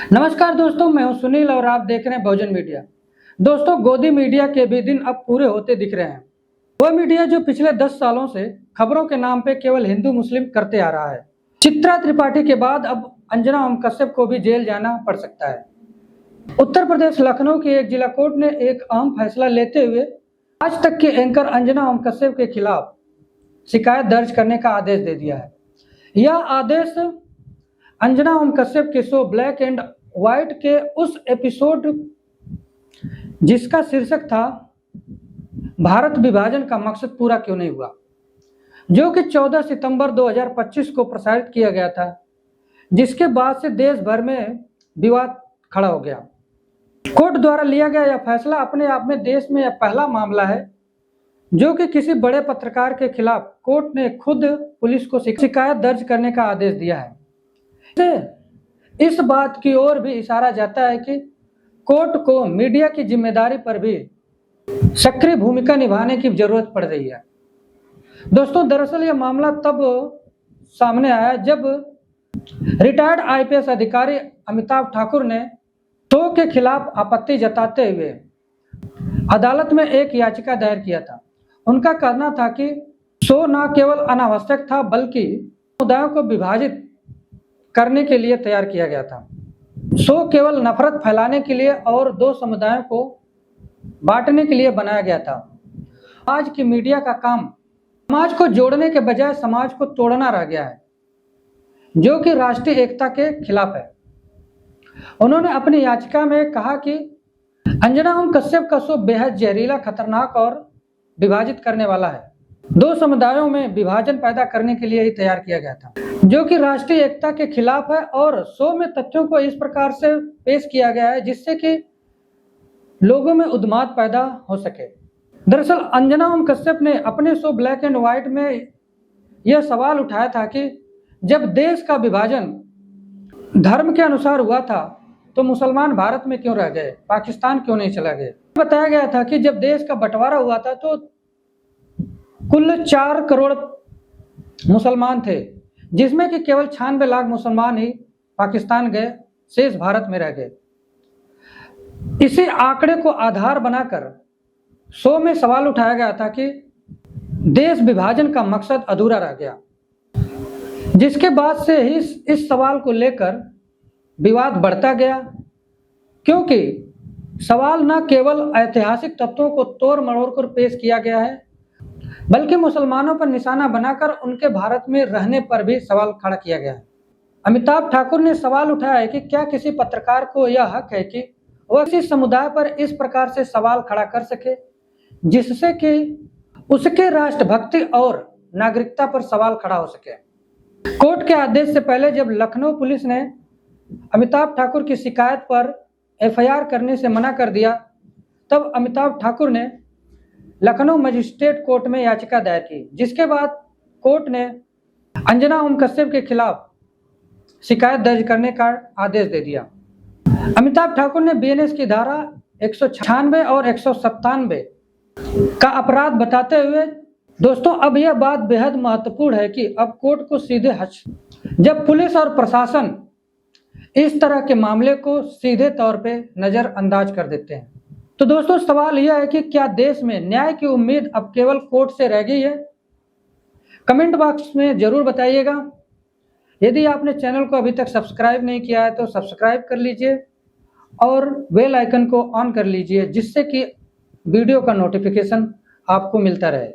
नमस्कार दोस्तों, मैं हूं सुनील और आप देख रहे हैं बहुजन मीडिया। दोस्तों, गोदी मीडिया के भी दिन अब पूरे होते दिख रहे हैं। वह मीडिया जो पिछले 10 सालों से खबरों के नाम पे केवल हिंदू मुस्लिम करते आ रहा है। चित्रा त्रिपाठी के बाद अब अंजना ओम कश्यप को भी जेल जाना पड़ सकता है। उत्तर प्रदेश लखनऊ की एक जिला कोर्ट ने एक अहम फैसला लेते हुए आज तक के एंकर अंजना ओम कश्यप के खिलाफ शिकायत दर्ज करने का आदेश दे दिया है। यह आदेश अंजना ओम कश्यप के शो ब्लैक एंड व्हाइट के उस एपिसोड जिसका शीर्षक था भारत विभाजन का मकसद पूरा क्यों नहीं हुआ, जो कि 14 सितंबर 2025 को प्रसारित किया गया था, जिसके बाद से देश भर में विवाद खड़ा हो गया। कोर्ट द्वारा लिया गया यह फैसला अपने आप में देश में यह पहला मामला है जो कि किसी बड़े पत्रकार के खिलाफ कोर्ट ने खुद पुलिस को शिकायत दर्ज करने का आदेश दिया है। इस बात की ओर भी इशारा जाता है कि कोर्ट को मीडिया की जिम्मेदारी पर भी सक्रिय भूमिका निभाने की जरूरत पड़ रही है। दोस्तों, दरअसल यह मामला तब सामने आया जब रिटायर्ड आईपीएस अधिकारी अमिताभ ठाकुर ने शो के खिलाफ आपत्ति जताते हुए अदालत में एक याचिका दायर किया था। उनका कहना था कि शो न केवल अनावश्यक था बल्कि समुदायों को विभाजित करने के लिए तैयार किया गया था। शो केवल नफरत फैलाने के लिए और दो समुदायों को बांटने के लिए बनाया गया था। आज की मीडिया का काम समाज को जोड़ने के बजाय समाज को तोड़ना रह गया है, जो कि राष्ट्रीय एकता के खिलाफ है। उन्होंने अपनी याचिका में कहा कि अंजना ओम कश्यप का शो बेहद जहरीला, खतरनाक और विभाजित करने वाला है। दो समुदायों में विभाजन पैदा करने के लिए ही तैयार किया गया था, जो कि राष्ट्रीय एकता के खिलाफ है। और शो में तथ्यों को इस प्रकार से पेश किया गया है जिससे कि लोगों में उन्माद पैदा हो सके। दरअसल अंजना ओम कश्यप ने अपने शो ब्लैक एंड व्हाइट में यह सवाल उठाया था कि जब देश का विभाजन धर्म के अनुसार हुआ था तो मुसलमान भारत में क्यों रह गए, पाकिस्तान क्यों नहीं चला गए। बताया गया था कि जब देश का बंटवारा हुआ था तो कुल 4 करोड़ मुसलमान थे, जिसमें कि केवल 96 लाख मुसलमान ही पाकिस्तान गए, शेष भारत में रह गए। इसी आंकड़े को आधार बनाकर शो में सवाल उठाया गया था कि देश विभाजन का मकसद अधूरा रह गया, जिसके बाद से ही इस सवाल को लेकर विवाद बढ़ता गया, क्योंकि सवाल न केवल ऐतिहासिक तथ्यों को तोड़ मरोड़ कर पेश किया गया है बल्कि मुसलमानों पर निशाना बनाकर उनके भारत में रहने पर भी सवाल खड़ा किया गया है। अमिताभ ठाकुर ने सवाल उठाया है कि क्या किसी पत्रकार को यह हक है कि वह किसी समुदाय पर इस प्रकार से सवाल खड़ा कर सके जिससे कि उसके राष्ट्रभक्ति और नागरिकता पर सवाल खड़ा हो सके। कोर्ट के आदेश से पहले जब लखनऊ पुलिस ने अमिताभ ठाकुर की शिकायत पर एफआईआर करने से मना कर दिया, तब अमिताभ ठाकुर ने लखनऊ मजिस्ट्रेट कोर्ट में याचिका दायर की, जिसके बाद कोर्ट ने अंजना ओम कश्यप के खिलाफ शिकायत दर्ज करने का आदेश दे दिया। अमिताभ ठाकुर ने बीएनएस की धारा 196 और 197 का अपराध बताते हुए, दोस्तों अब यह बात बेहद महत्वपूर्ण है कि अब कोर्ट को सीधे जब पुलिस और प्रशासन इस तरह के मामले को सीधे तौर पे नजरअंदाज कर देते हैं। तो दोस्तों, सवाल यह है कि क्या देश में न्याय की उम्मीद अब केवल कोर्ट से रह गई है? कमेंट बॉक्स में जरूर बताइएगा। यदि आपने चैनल को अभी तक सब्सक्राइब नहीं किया है तो सब्सक्राइब कर लीजिए और बेल आइकन को ऑन कर लीजिए, जिससे कि वीडियो का नोटिफिकेशन आपको मिलता रहे।